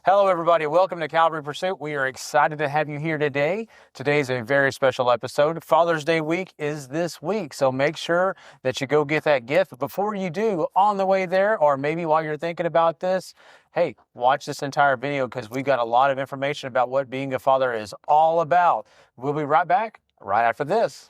Hello, everybody. Welcome to Calvary Pursuit. We are excited to have you here today. Today is a very special episode. Father's Day week is this week, so make sure that you go get that gift. But before you do, on the way there, or maybe while you're thinking about this, hey, watch this entire video because we got a lot of information about what being a father is all about. We'll be right back right after this.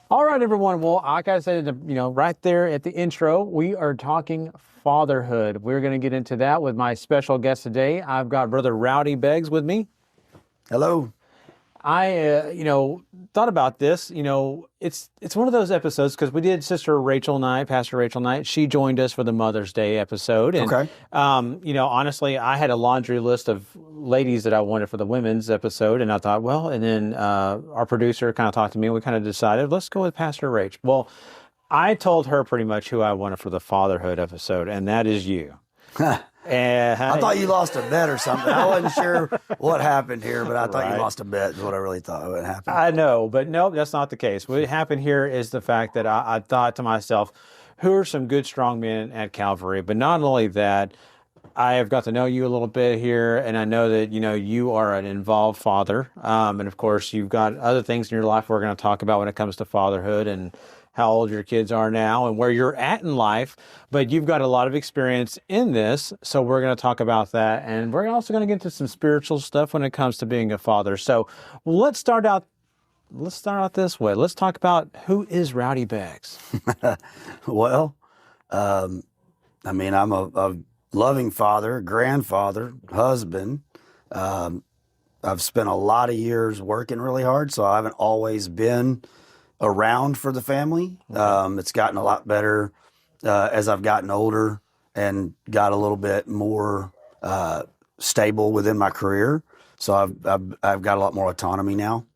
All right, everyone. Well, like I said, right there at the intro, we are talking fatherhood. We're going to get into that with my special guest today. I've got Brother Rowdy Beggs with me. Hello. I, thought about this. It's one of those episodes because we did Sister Rachel Knight, Pastor Rachel Knight. She joined us for the Mother's Day episode. And, okay. Honestly, I had a laundry list of ladies that I wanted for the women's episode. And I thought, well, and then our producer kind of talked to me and we kind of decided, let's go with Pastor Rach. Well, I told her pretty much who I wanted for the fatherhood episode, and that is you. And I thought you lost a bet or something. I wasn't sure what happened here, but I thought you lost a bet is what I really thought would happen. I know, but nope, that's not the case. What happened here is the fact that I thought to myself, who are some good, strong men at Calvary? But not only that, I have got to know you a little bit here, and I know that, you are an involved father. And of course, you've got other things in your life we're going to talk about when it comes to fatherhood and how old your kids are now and where you're at in life, but you've got a lot of experience in this. So we're going to talk about that. And we're also going to get into some spiritual stuff when it comes to being a father. So let's start out this way. Let's talk about who is Rowdy Beggs. Well, I'm a loving father, grandfather, husband. I've spent a lot of years working really hard, so I haven't always been around for the family. Okay. It's gotten a lot better as I've gotten older and got a little bit more stable within my career. So I've got a lot more autonomy now.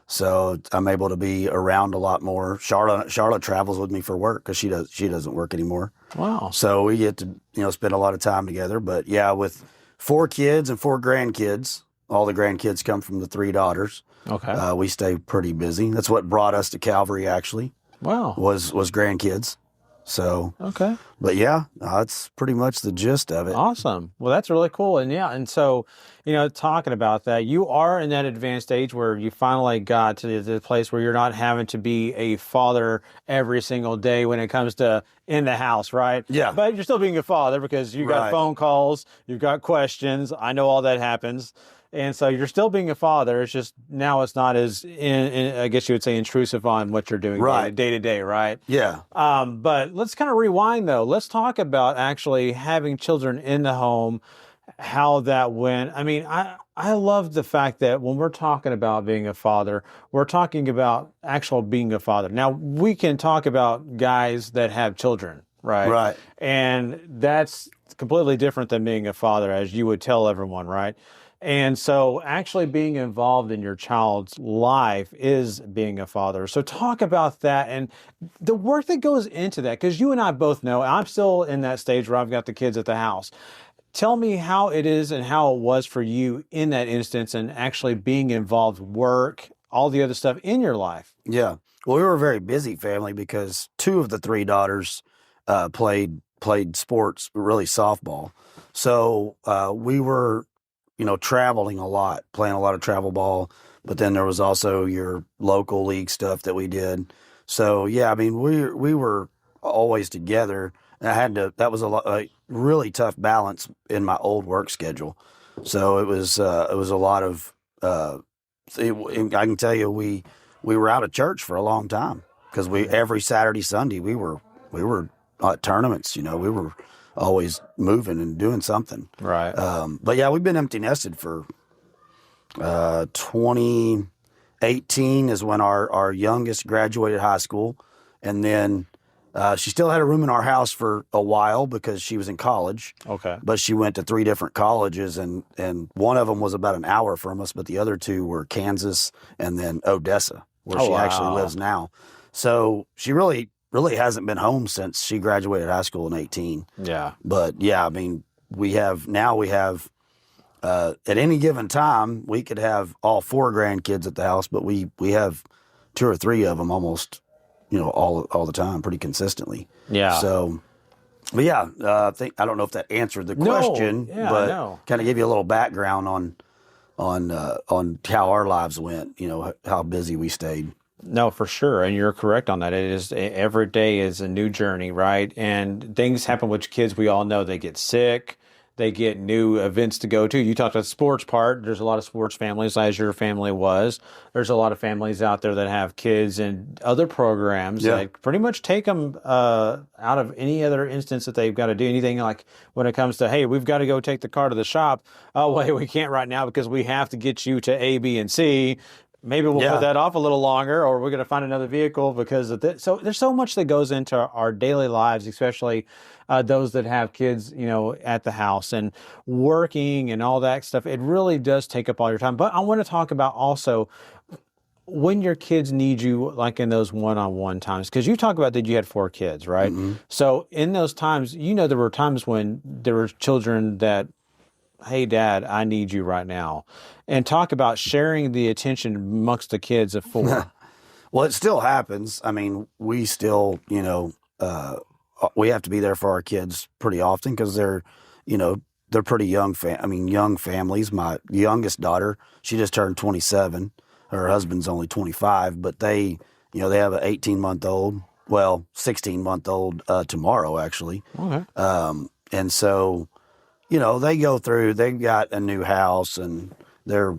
So I'm able to be around a lot more. Charlotte travels with me for work because she doesn't work anymore. Wow. So we get to spend a lot of time together. But yeah, with 4 kids and 4 grandkids. All the grandkids come from the 3 daughters. Okay. We stay pretty busy. That's what brought us to Calvary, actually. Wow. Was grandkids. So. Okay. But yeah, that's pretty much the gist of it. Awesome. Well, that's really cool. And yeah, and so, talking about that, you are in that advanced age where you finally got to the place where you're not having to be a father every single day when it comes to in the house, right? Yeah. But you're still being a father because you've got phone calls, you've got questions. I know all that happens. And so you're still being a father. It's just now it's not as, I guess you would say, intrusive on what you're doing day to day, right? Yeah. But let's kind of rewind, though. Let's talk about actually having children in the home, how that went. I mean, I love the fact that when we're talking about being a father, we're talking about actual being a father. Now, we can talk about guys that have children, right? Right. And that's completely different than being a father, as you would tell everyone, right? And so actually being involved in your child's life is being a father. So talk about that and the work that goes into that, because you and I both know, I'm still in that stage where I've got the kids at the house. Tell me how it is and how it was for you in that instance and actually being involved, work, all the other stuff in your life. Yeah. Well, we were a very busy family because 2 of the 3 daughters played sports, really softball. So we were traveling a lot, playing a lot of travel ball, but then there was also your local league stuff that we did. So yeah, I mean, we were always together, and that was a really tough balance in my old work schedule. So it was a lot of, I can tell you, we were out of church for a long time because every Saturday, Sunday, we were at tournaments, we were always moving and doing something. Right. But yeah, we've been empty nested for 2018 is when our youngest graduated high school. And then she still had a room in our house for a while because she was in college. Okay. But she went to 3 different colleges and one of them was about an hour from us, but the other 2 were Kansas and then Odessa, where she actually lives now. So she really really hasn't been home since she graduated high school in 18. Yeah. But yeah, I mean, we have at any given time, we could have all 4 grandkids at the house, but we have 2 or 3 of them almost, all the time, pretty consistently. Yeah. So, but yeah, I don't know if that answered the question, Yeah, but no. kind of give you a little background on how our lives went, how busy we stayed. No, for sure. And you're correct on that. It is every day is a new journey, right? And things happen with kids. We all know they get sick. They get new events to go to. You talked about the sports part. There's a lot of sports families, as your family was. There's a lot of families out there that have kids in other programs that pretty much take them out of any other instance that they've got to do anything. Like when it comes to, hey, we've got to go take the car to the shop. Oh, wait, we can't right now because we have to get you to A, B, and C. Maybe we'll put that off a little longer, or we're going to find another vehicle because of this. So there's so much that goes into our daily lives, especially those that have kids, at the house and working and all that stuff. It really does take up all your time. But I want to talk about also when your kids need you, like in those one-on-one times, because you talk about that you had 4 kids, right? Mm-hmm. So in those times, there were times when there were children that, hey, Dad, I need you right now. And talk about sharing the attention amongst the kids of 4. Well, it still happens. I mean, we still, we have to be there for our kids pretty often because they're pretty young. Young families. My youngest daughter, she just turned 27. Her husband's only 25, but they have an 18-month-old, 16-month-old tomorrow, actually. Okay. And so, they go through, they've got a new house and they're,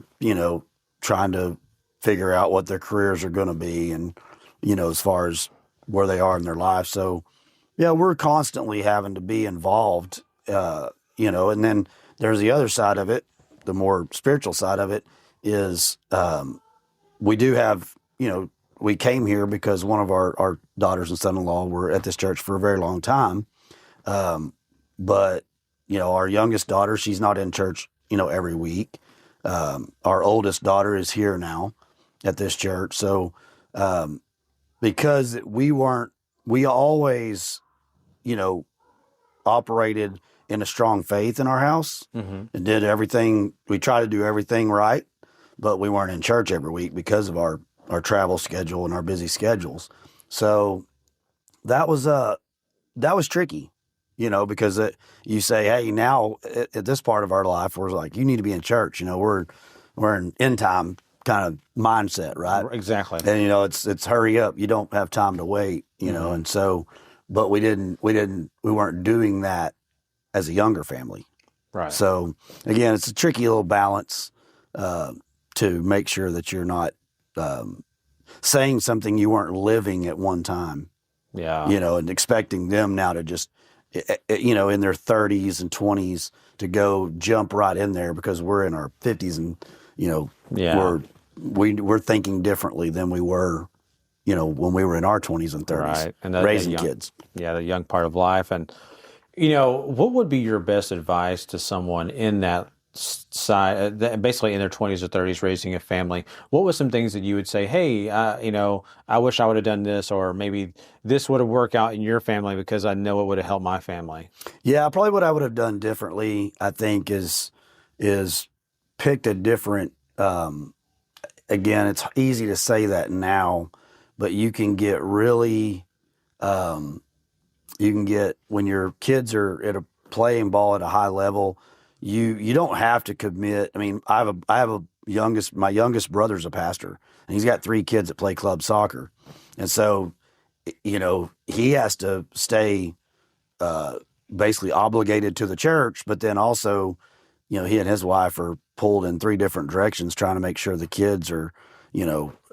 trying to figure out what their careers are going to be and, as far as where they are in their life. So, yeah, we're constantly having to be involved, and then there's the other side of it, the more spiritual side of it is we do have, we came here because one of our daughters and son-in-law were at this church for a very long time. But, our youngest daughter, she's not in church, every week. Our oldest daughter is here now at this church. So, because we always, operated in a strong faith in our house and did everything. We tried to do everything right, but we weren't in church every week because of our travel schedule and our busy schedules. So that was tricky, because you say, hey, now at this part of our life, we're like, you need to be in church. We're an end time kind of mindset, right? Exactly. And it's hurry up. You don't have time to wait. And so, but we weren't doing that as a younger family. Right. So again, it's a tricky little balance to make sure that you're not saying something you weren't living at one time. Yeah. And expecting them now to just, in their 30s and 20s to go jump right in there because we're in our 50s and, we're thinking differently than we were, when we were in our 20s and 30s, right. And raising kids. Yeah, the young part of life. And, what would be your best advice to someone in that side, basically in their 20s or 30s, raising a family? What were some things that you would say, hey, I wish I would have done this, or maybe this would have worked out in your family because I know it would have helped my family? Yeah, probably what I would have done differently, I think, is picked a different, again, it's easy to say that now, but you can get really, when your kids are at a playing ball at a high level, you don't have to commit. I mean, I have my youngest brother's a pastor and he's got 3 kids that play club soccer. And so, he has to stay, basically obligated to the church, but then also, he and his wife are pulled in 3 different directions trying to make sure the kids are,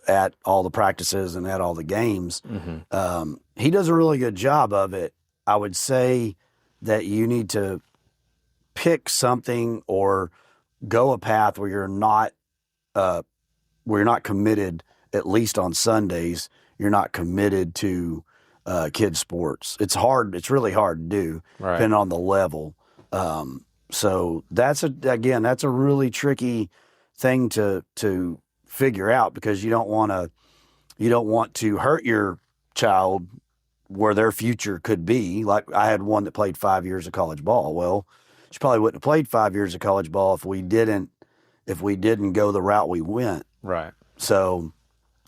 at all the practices and at all the games. Mm-hmm. He does a really good job of it. I would say that you need to pick something or go a path where you're not committed, at least on Sundays, you're not committed to kids sports. It's hard. It's really hard to do, right, depending on the level. So that's a really tricky thing to figure out because you don't want to hurt your child, where their future could be. Like I had one that played 5 years of college ball. Well, she probably wouldn't have played 5 years of college ball if we didn't go the route we went. Right. So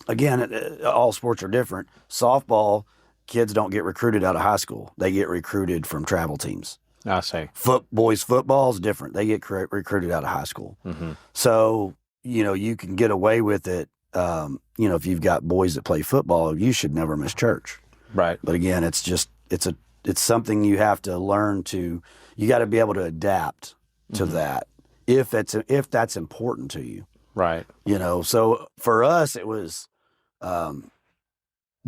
again, all sports are different. Softball, kids don't get recruited out of high school. They get recruited from travel teams. I see. Boys football is different. They get recruited out of high school. Mm-hmm. So, you can get away with it. If you've got boys that play football, you should never miss church. Right. But again, it's something you have to learn to, you got to be able to adapt to that if that's important to you. Right. So for us, it was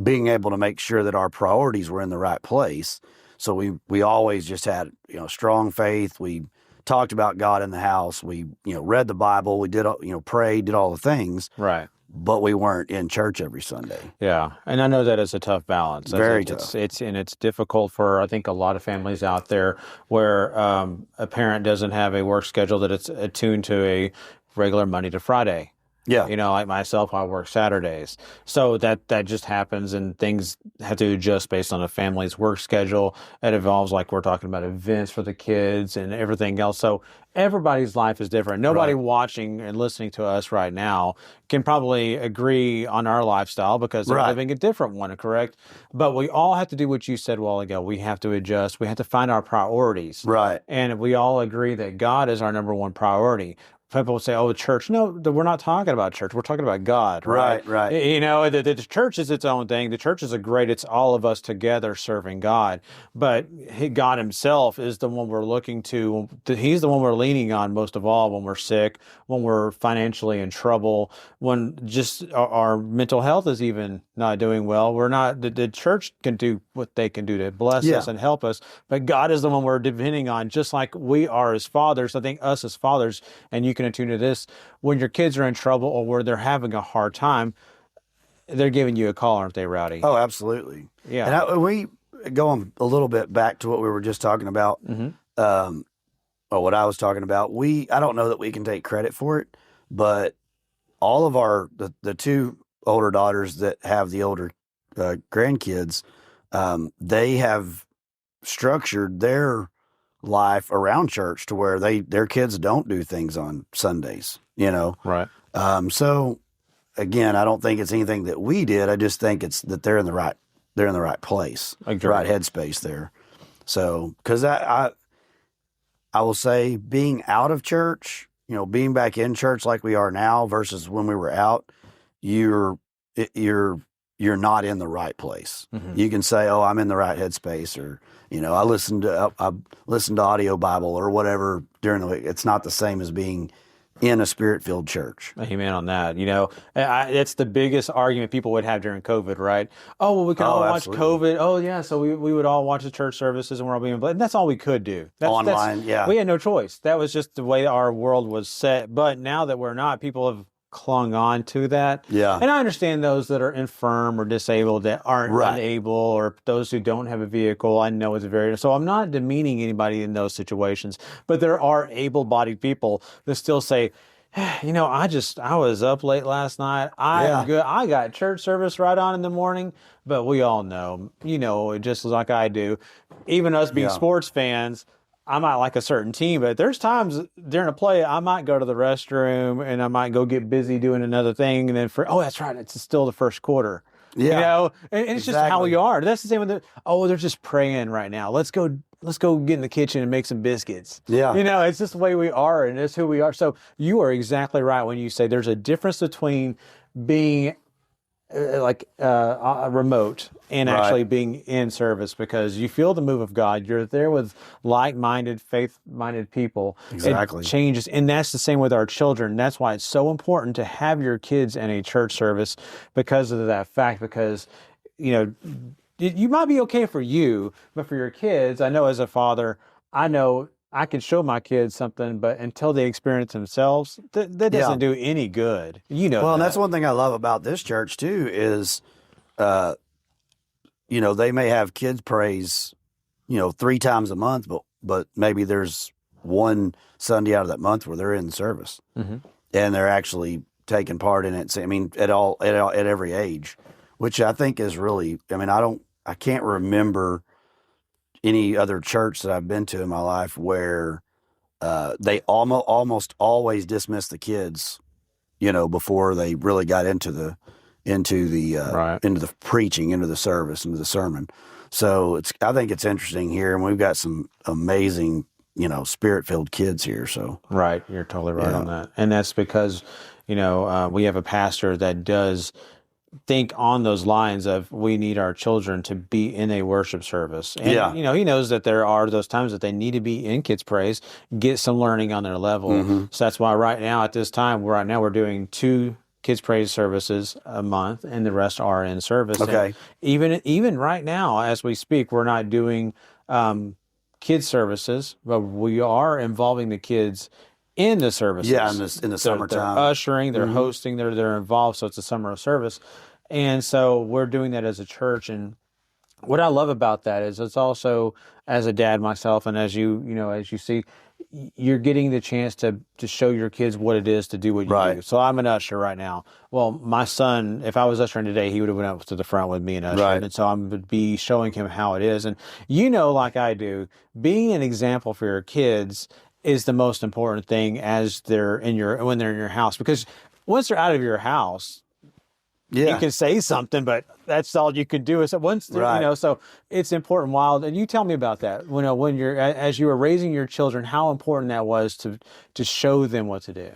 being able to make sure that our priorities were in the right place. So we always just had, strong faith. We talked about God in the house. We, read the Bible. We did, prayed, did all the things. Right. But we weren't in church every Sunday. Yeah. And I know that is a tough balance. Very tough. It's difficult for, I think, a lot of families out there where a parent doesn't have a work schedule that it's attuned to a regular Monday to Friday. Yeah. Like myself, I work Saturdays. So that just happens, and things have to adjust based on a family's work schedule. It involves, like we're talking about, events for the kids and everything else. So everybody's life is different. Nobody watching and listening to us right now can probably agree on our lifestyle because they're living a different one, correct? But we all have to do what you said a while ago. We have to adjust. We have to find our priorities. Right. And we all agree that God is our number one priority. People would say, "Oh, church." No, we're not talking about church. We're talking about God, right? Right. The church is its own thing. The church is it's all of us together serving God. But God himself is the one we're looking to. He's the one we're leaning on most of all when we're sick, when we're financially in trouble, when just our mental health is even not doing well. We're not, the church can do what they can do to bless us and help us. But God is the one we're depending on, just like we are as fathers. I think us as fathers, and you can attune to this, when your kids are in trouble or where they're having a hard time, they're giving you a call, aren't they, Rowdy? Oh, absolutely. Yeah. And we going a little bit back to what we were just talking about, or what I was talking about. I don't know that we can take credit for it, but all of the two older daughters that have the older grandkids, they have structured their life around church to where their kids don't do things on Sundays, Right. So again, I don't think it's anything that we did. I just think it's that they're in the right place, the right headspace there. So, because I will say, being out of church, being back in church like we are now versus when we were out, you're not in the right place. Mm-hmm. You can say, "Oh, I'm in the right headspace," or I listened to audio Bible or whatever during the week. It's not the same as being in a spirit-filled church. Amen on that. It's the biggest argument people would have during COVID, right? Oh, well, we can all watch COVID. Oh, yeah, so we would all watch the church services and we're all being blessed. And that's all we could do. Online, yeah. We had no choice. That was just the way our world was set. But now that we're not, people have clung on to that. Yeah. And I understand those that are infirm or disabled that aren't unable, or those who don't have a vehicle. I know so I'm not demeaning anybody in those situations, but there are able-bodied people that still say, I was up late last night. I'm good. I got church service right on in the morning, but we all know, just like I do, even us being sports fans, I might like a certain team, but there's times during a play I might go to the restroom and I might go get busy doing another thing, and then that's right, it's still the first quarter. Yeah, and it's just how we are. That's the same with they're just praying right now. Let's go get in the kitchen and make some biscuits. Yeah, it's just the way we are, and it's who we are. So you are exactly right when you say there's a difference between being remote and actually being in service, because you feel the move of God. You're there with like-minded, faith-minded people. Exactly. It changes. And that's the same with our children. That's why it's so important to have your kids in a church service, because of that fact, because, you might be okay for you, but for your kids, I know as a father, I can show my kids something, but until they experience themselves, that doesn't do any good. Well, and that's one thing I love about this church too is, they may have kids praise, 3 times a month, but maybe there's one Sunday out of that month where they're in service, and they're actually taking part in it. So, at every age, which I think is really, I I can't remember any other church that I've been to in my life where they almost always dismiss the kids, before they really got into the Right. into the preaching, into the service, into the sermon. So I think it's interesting here, and we've got some amazing, spirit-filled kids here. So Right. You're totally right on yeah, that. And that's because, we have a pastor that does think on those lines of we need our children to be in a worship service. And, yeah, he knows that there are those times that they need to be in kids praise, get some learning on their level. hmm So that's why right now at this time, we're doing 2 kids praise services a month and the rest are in service. And okay, even right now, as we speak, we're not doing, kids services, but we are involving the kids in the yeah, services. in the They're summertime. ushering, they're hmm hosting, they're involved. So it's a summer of service. And so we're doing that as a church. And what I love about that is it's also, as a dad myself, and as as you see, you're getting the chance to show your kids what it is to do what you Right, do. So I'm an usher right now. Well, my son, if I was ushering today, he would have went up to the front with me and ushered. right, And so I'm going to be showing him how it is. And like I do, being an example for your kids is the most important thing as when they're in your house, because once they're out of your house, you yeah, can say something, but that's all you can do. Is once right. so it's important. Wild, and you tell me about that. When you're as you were raising your children, how important that was to show them what to do.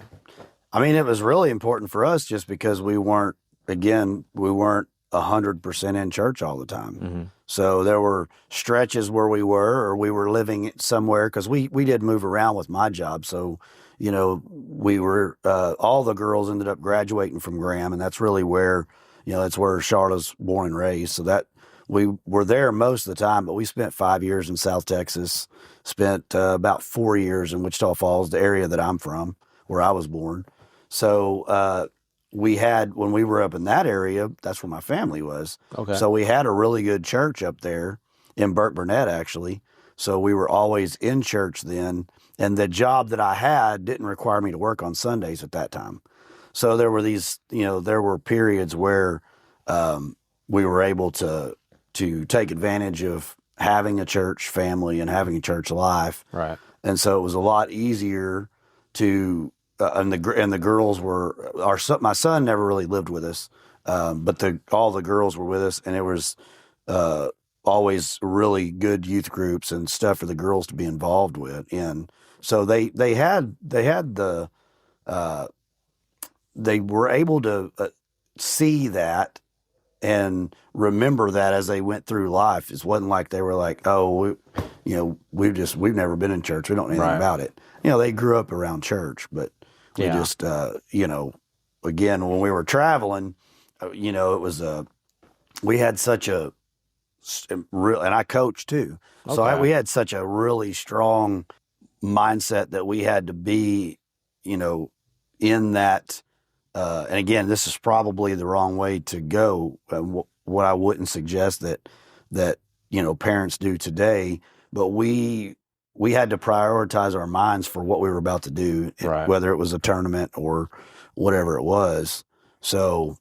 I mean, it was really important for us just because we weren't 100% in church all the time. Mm-hmm. So there were stretches where we were, or we were living somewhere, because we did move around with my job. So, we were, all the girls ended up graduating from Graham, and that's really where, that's where Charlotte's born and raised. So that we were there most of the time, but we spent 5 years in South Texas, spent about 4 years in Wichita Falls, the area that I'm from, where I was born. So, when we were up in that area, that's where my family was. Okay. So we had a really good church up there in Burke Burnett, actually. So we were always in church then. And the job that I had didn't require me to work on Sundays at that time. So there were there were periods where we were able to take advantage of having a church family and having a church life. Right. And so it was a lot easier to and the girls were my son never really lived with us, but all the girls were with us, and it was always really good youth groups and stuff for the girls to be involved with. And so they were able to see that and remember that as they went through life. It wasn't like they were like, oh, we've never been in church, we don't know anything about it. They grew up around church, but we just, again, when we were traveling, it was we had such a real, and I coached too. Okay. So we had such a really strong mindset that we had to be, in that. And again, this is probably the wrong way to go. What I wouldn't suggest that parents do today, but we had to prioritize our minds for what we were about to do, Right. whether it was a tournament or whatever it was. So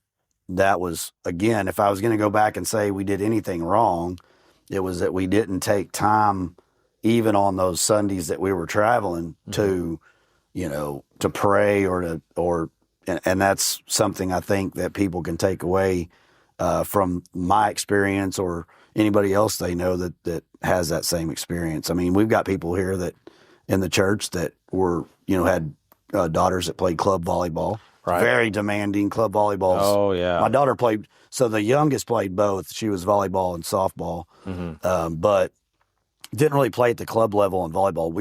that was, again, if I was going to go back and say we did anything wrong, it was that we didn't take time, even on those Sundays that we were traveling, to pray and that's something I think that people can take away from my experience, or anybody else they know that has that same experience. I mean, we've got people here that in the church that were, had daughters that played club volleyball. Right. Very demanding club volleyball. Oh, yeah. My daughter played, so the youngest played both. She was volleyball and softball, but didn't really play at the club level in volleyball.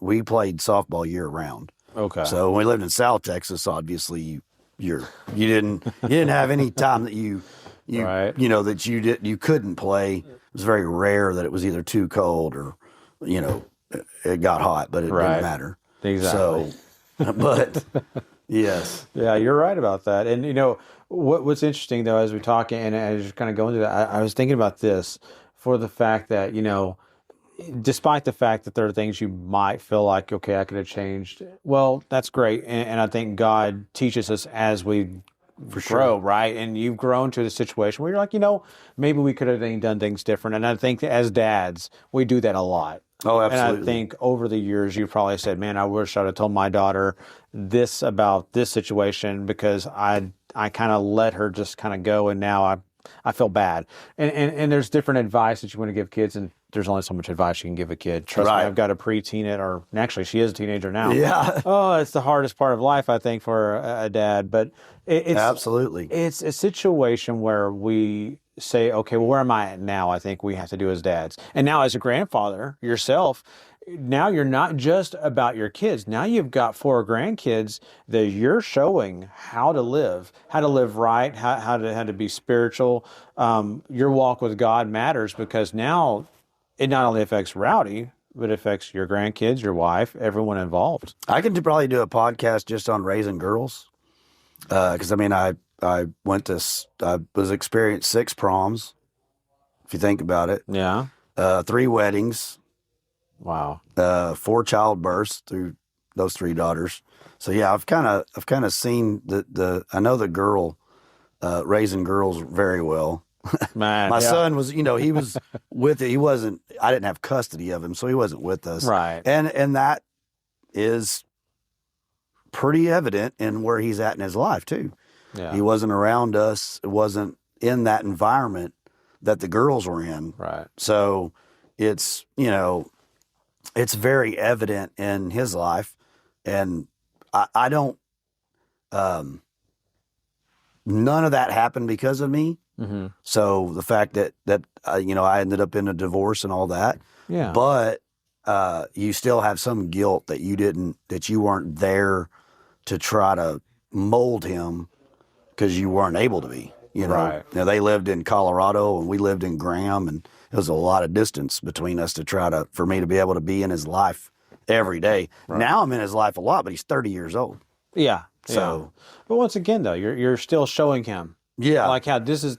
We played softball year round. Okay. So when we lived in South Texas, obviously you didn't have any time that you Right. That you couldn't play. It was very rare that it was either too cold or it got hot, but it didn't matter. Exactly. So, but yes. Yeah, you're right about that. And what's interesting though, as we talk and as you're kind of going through that, I was thinking about this for the fact that despite the fact that there are things you might feel like, okay, I could have changed. Well, that's great, and I think God teaches us as we For grow, sure. right? And you've grown to the situation where you're like, maybe we could have done things different. And I think that as dads, we do that a lot. Oh, And I absolutely. think over the years, you probably said, man, I wish I'd have told my daughter this about this situation because I kind of let her just kind of go. And now I feel bad. And there's different advice that you want to give kids. And there's only so much advice you can give a kid. Trust me, Right. I've got a preteen or actually she is a teenager now. Yeah. Oh, it's the hardest part of life, I think, for a dad. But it's Absolutely. it's a situation where we say, okay, well, where am I at now? I think we have to do as dads. And now as a grandfather yourself, now you're not just about your kids. Now you've got 4 grandkids that you're showing how to live right, how to be spiritual. Your walk with God matters because now it not only affects Rowdy, but it affects your grandkids, your wife, everyone involved. I could probably do a podcast just on raising girls. Because I was experienced 6 proms, if you think about it. Yeah. 3 weddings, Wow. 4 childbirths through those 3 daughters. So yeah, I've kind of seen I know the girl, raising girls very well. Man, My yeah. son was, he was with it. I didn't have custody of him, so he wasn't with us. Right. And that is pretty evident in where he's at in his life too. Yeah. He wasn't around us. It wasn't in that environment that the girls were in. Right. So it's, it's very evident in his life. And I don't, none of that happened because of me. Mm-hmm. So the fact that I ended up in a divorce and all that, Yeah. but you still have some guilt that you weren't there to try to mold him because you weren't able to be. Right. They lived in Colorado and we lived in Graham, and it was a lot of distance between us for me to be able to be in his life every day. Right. Now I'm in his life a lot, but he's 30 years old. Yeah. So, but once again, though, you're still showing him. Yeah. Like how this is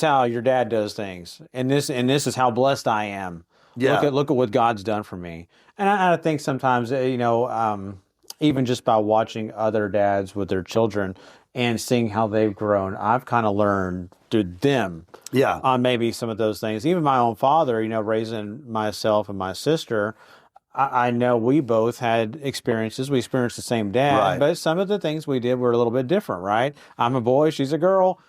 how your dad does things, and this is how blessed I am. Yeah. Look at what God's done for me. And I think sometimes even just by watching other dads with their children and seeing how they've grown, I've kind of learned through them. Yeah. On maybe some of those things. Even my own father, raising myself and my sister. I know we both had experiences. We experienced the same dad, Right. but some of the things we did were a little bit different, right? I'm a boy, she's a girl.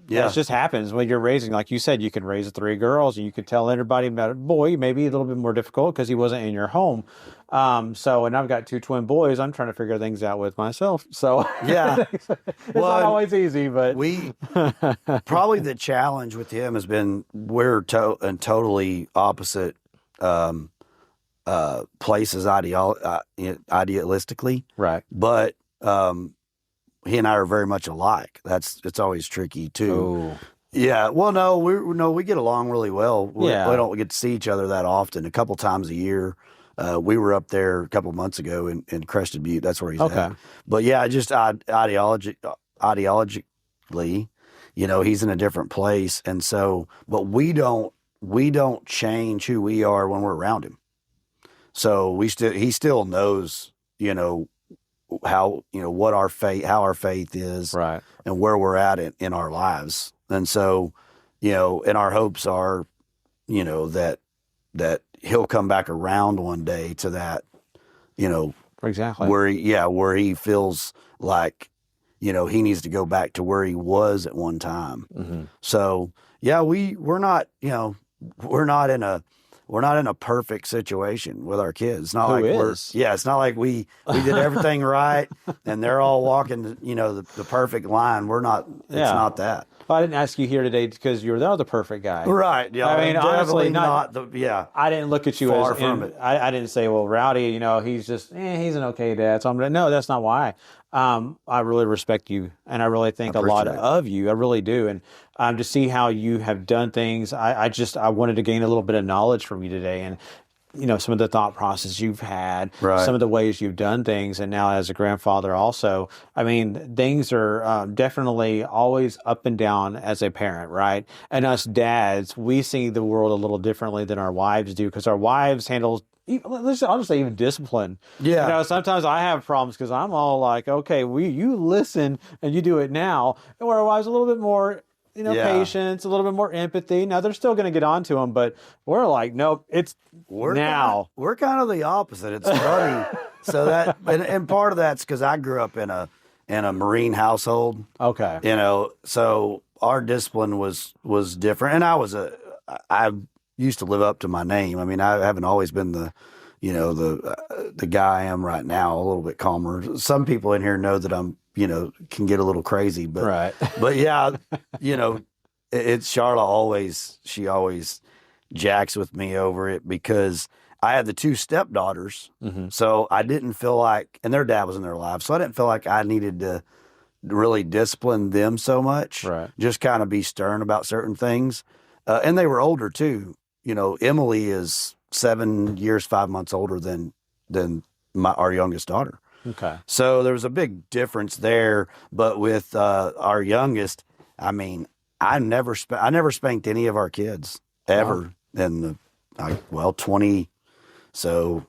Yeah. That just happens when you're raising. Like you said, you can raise 3 girls and you could tell everybody about a boy, maybe a little bit more difficult because he wasn't in your home. And I've got 2 twin boys. I'm trying to figure things out with myself. So Yeah. it's not always easy, but we probably the challenge with him has been we're totally opposite places idealistically, right. but he and I are very much alike. It's always tricky too. Oh. Yeah. Well, no, we get along really well. We Yeah. don't get to see each other that often. A couple times a year. We were up there a couple months ago in Crested Butte. That's where he's at. But yeah, just ideologically, he's in a different place, and so, but we don't change who we are when we're around him. So he still knows, how, what how our faith is, Right. and where we're at in our lives. And so, and our hopes are, that he'll come back around one day to that, Exactly. where he feels like, he needs to go back to where he was at one time. Mm-hmm. So yeah, we're not in a perfect situation with our kids. It's not it's not like we did everything right and they're all walking, the perfect line. We're not, it's not that. Well, I didn't ask you here today because you're the perfect guy. Right. Yeah. I mean, honestly, not I didn't look at you far as, from it. I didn't say, well, Rowdy, he's just, he's an okay dad. So no, that's not why. I really respect you, and I really think a lot of you. I really do. And to see how you have done things, I wanted to gain a little bit of knowledge from you today, and some of the thought process you've had, some of the ways you've done things, and now as a grandfather also. I mean, things are definitely always up and down as a parent, right? And us dads, we see the world a little differently than our wives do, because our wives handle I'll just say even discipline. Yeah. Sometimes I have problems because I'm all like, okay, you listen and you do it now. And where I was a little bit more, Yeah. patience, a little bit more empathy. Now they're still going to get onto them, but we're like, nope, it's now. We're kind of the opposite. It's funny. So that, and part of that's because I grew up in a Marine household. Okay. So our discipline was different. And I used to live up to my name. I mean, I haven't always been the guy I am right now, a little bit calmer. Some people in here know that I'm, can get a little crazy, but, Right. but yeah, it's Charlotte she always jacks with me over it because I had the two stepdaughters. Mm-hmm. So I didn't feel like, and their dad was in their lives. So I didn't feel like I needed to really discipline them so much, Right. Just kind of be stern about certain things. And they were older too. Emily is 7 years, 5 months older than our youngest daughter. Okay. So there was a big difference there. But with our youngest, I mean, I never spanked any of our kids ever in 20. So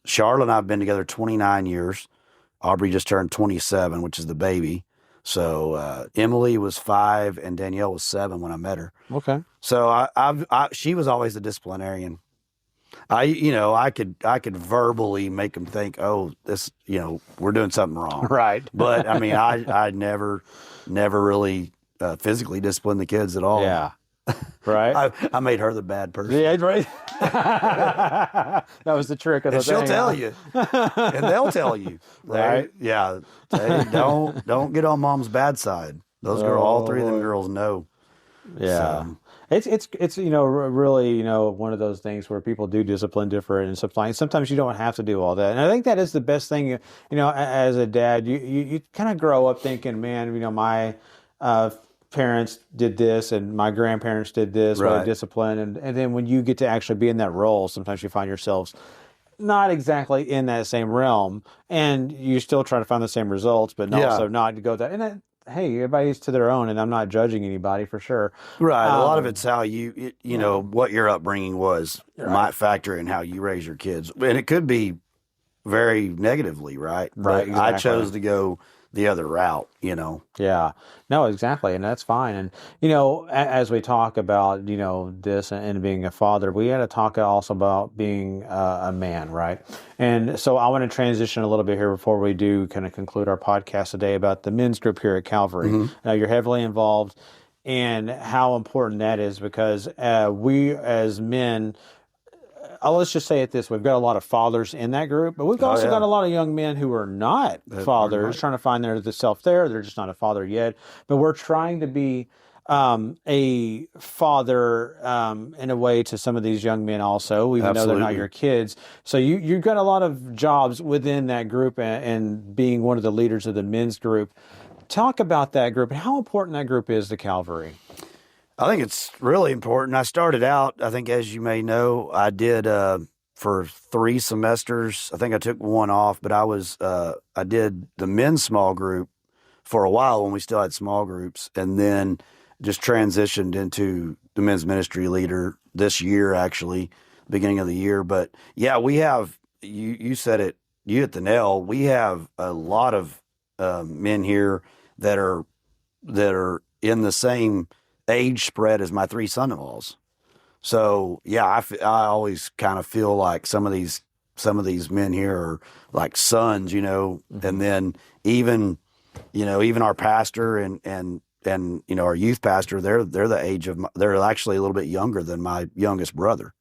Charlotte and I have been together 29 years. Aubrey just turned 27, which is the baby. So Emily was 5 and Danielle was 7 when I met her. Okay. So she was always the disciplinarian. I could verbally make them think, oh, this, we're doing something wrong. Right. But I mean, I never really physically disciplined the kids at all. Yeah. Right. I made her the bad person. Yeah, right. That was the trick of the thing. She'll tell you, and they'll tell you, right? Yeah. Hey, don't get on mom's bad side. Those girls, all three of them girls know. Yeah. So, it's really one of those things where people do discipline different, and sometimes you don't have to do all that. And I think that is the best thing. As a dad, you kind of grow up thinking, man, my parents did this and my grandparents did this, right. With discipline, and then when you get to actually be in that role, sometimes you find yourselves not exactly in that same realm, and you still try to find the same results, but also not to go that. And hey, everybody's to their own, and I'm not judging anybody for sure. Right. A lot of it's how what your upbringing was might factor in how you raise your kids, and it could be very negatively, right? Right. But I chose to go the other route, Yeah, no, exactly. And that's fine. And, as we talk about, this and being a father, we got to talk also about being a man, right? And so I want to transition a little bit here before we do kind of conclude our podcast today about the men's group here at Calvary. Mm-hmm. Now, you're heavily involved and how important that is because we as men, let's just say it this way. We've got a lot of fathers in that group, but we've also got a lot of young men who are not fathers, trying to find the self there. They're just not a father yet. But we're trying to be a father in a way to some of these young men also, even though they're not your kids. So you've got a lot of jobs within that group and being one of the leaders of the men's group. Talk about that group and how important that group is to Calvary. I think it's really important. I started out, I think, as you may know, I did for 3 semesters. I think I took one off, but I did the men's small group for a while when we still had small groups, and then just transitioned into the men's ministry leader this year, actually, beginning of the year. But yeah, we have, you said it, you hit the nail. We have a lot of men here that are in the same age spread as my 3 son-in-laws. So yeah, I always kind of feel like some of these men here are like sons, Mm-hmm. and then even our pastor and our youth pastor, they're the age of they're actually a little bit younger than my youngest brother.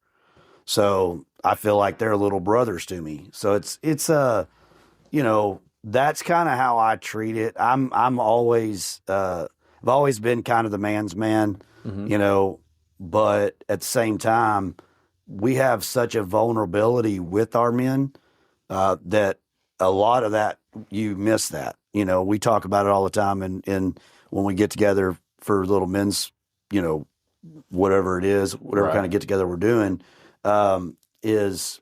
So I feel like they're little brothers to me. So it's that's kind of how I treat it. I'm always I've always been kind of the man's man, Mm-hmm. But at the same time, we have such a vulnerability with our men that a lot of that, you miss that. We talk about it all the time, and when we get together for little men's, whatever it is, whatever kind of get together we're doing, is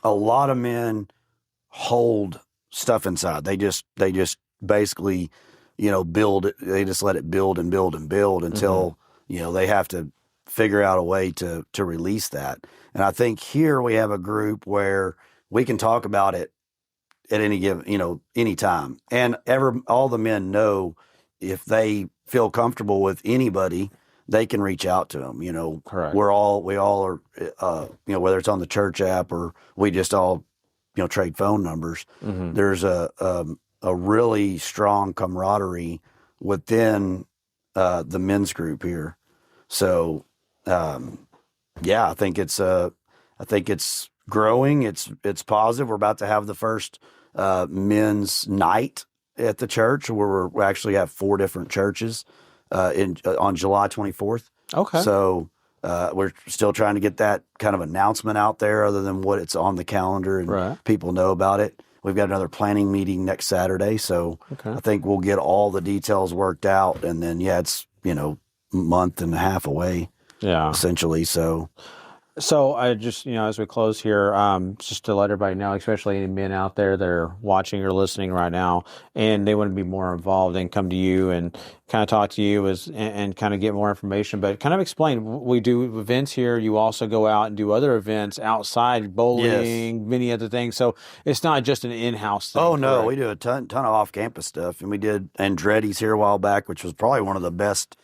a lot of men hold stuff inside. They just basically, build it. They just let it build and build and build until, they have to figure out a way to release that. And I think here we have a group where we can talk about it at any given, any time. And all the men know if they feel comfortable with anybody, they can reach out to them. Correct. We all are, whether it's on the church app or we just all, trade phone numbers. Mm-hmm. There's a really strong camaraderie within the men's group here. So, I think it's growing. It's positive. We're about to have the first men's night at the church, where we actually have 4 different churches on July 24th. Okay. So we're still trying to get that kind of announcement out there, other than what it's on the calendar and people know about it. We've got another planning meeting next Saturday, so I think we'll get all the details worked out, and then it's month and a half away, essentially. So I just, as we close here, just to let everybody know, especially any men out there that are watching or listening right now, and they want to be more involved and come to you and kind of talk to you and kind of get more information, but kind of explain, we do events here. You also go out and do other events outside, bowling, many other things. So it's not just an in-house thing. Oh, no, we do a ton of off-campus stuff. And we did Andretti's here a while back, which was probably one of the best,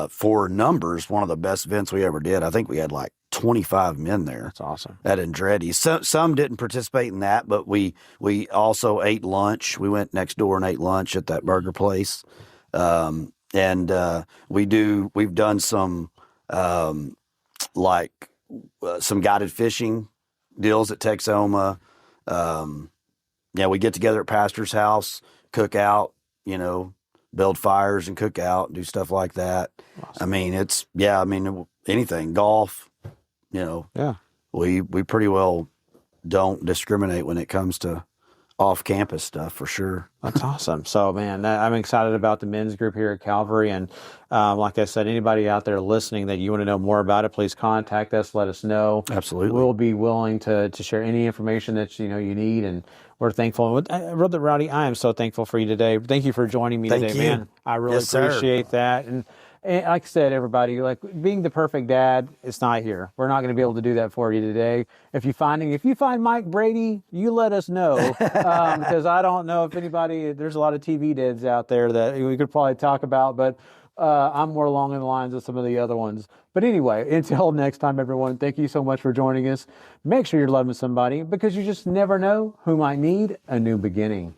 for numbers, one of the best events we ever did. I think we had like 25 men there. That's awesome. At Andretti's. Some didn't participate in that, but we also ate lunch. We went next door and ate lunch at that burger place. We've done some some guided fishing deals at Texoma. We get together at pastor's house, cook out, build fires and cook out, do stuff like that. Awesome. Anything, golf. We pretty well don't discriminate when it comes to off-campus stuff, for sure. That's awesome. So, man, I'm excited about the men's group here at Calvary. And like I said, anybody out there listening that you want to know more about it, please contact us. Let us know. Absolutely. We'll be willing to share any information that you need. And we're thankful. Brother Rowdy, I am so thankful for you today. Thank you for joining me today, man. I really appreciate that. And like I said, everybody, being the perfect dad, it's not here. We're not going to be able to do that for you today. If you find Mike Brady, you let us know, because I don't know if anybody. There's a lot of TV dads out there that we could probably talk about, but I'm more along the lines of some of the other ones. But anyway, until next time, everyone, thank you so much for joining us. Make sure you're loving somebody, because you just never know who might need a new beginning.